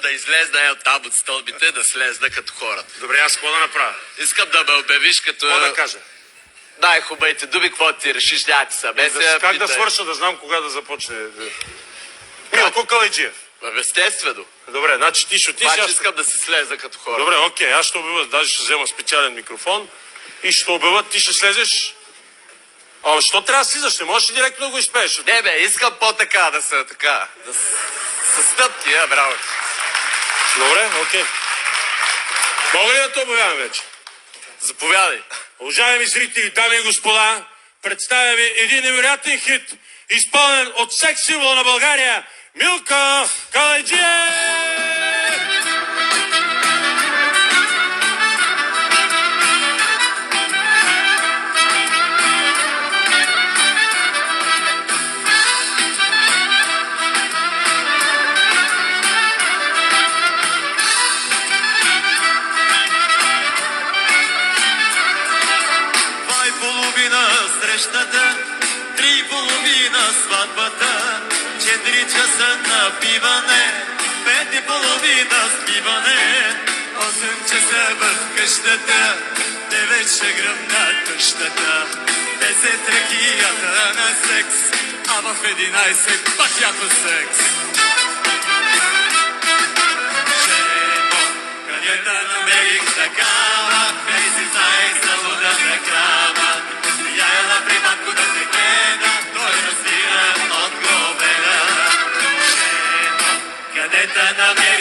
да излезна от там от стълбите, да слезна като хората. Добре, аз какво да направя? Искам да ме обявиш като... Какво да кажа? Най-хубавите думи, какво ти решиш, няма ти съмесия. Как да свърша, да знам кога да започне? Милко Калайджиев. Естествено. Добре, значи ти ще Обаче искам да се слеза като хора. Добре, окей, аз ще обява, даже ще взема специален микрофон и ще обява, ти ще слезеш. А защо трябва да слизаш? Не можеш ли директно да го изпееш? Не бе, искам по-така да са така. С стъпки, браво. Добре, окей. Мога ли да те обявявам вече? Заповядай. Уважаеми зрители, дами и господа, представя ви един невероятен хит, изпълнен от секс символ на България, Милко Калайджиев! Срещата, 3:30 сватбата, 4 часа напиване, 5:30 спиване, 8 часа в къщата, 9 ще гръмна тъщата, 10 ракията на секс, а в 11 пак яко секс. Жено, къде да намерих такава, без си знаех за водата крава. Яела при матко да те гледа, той разбира от глобеда. Жено, къде да намерих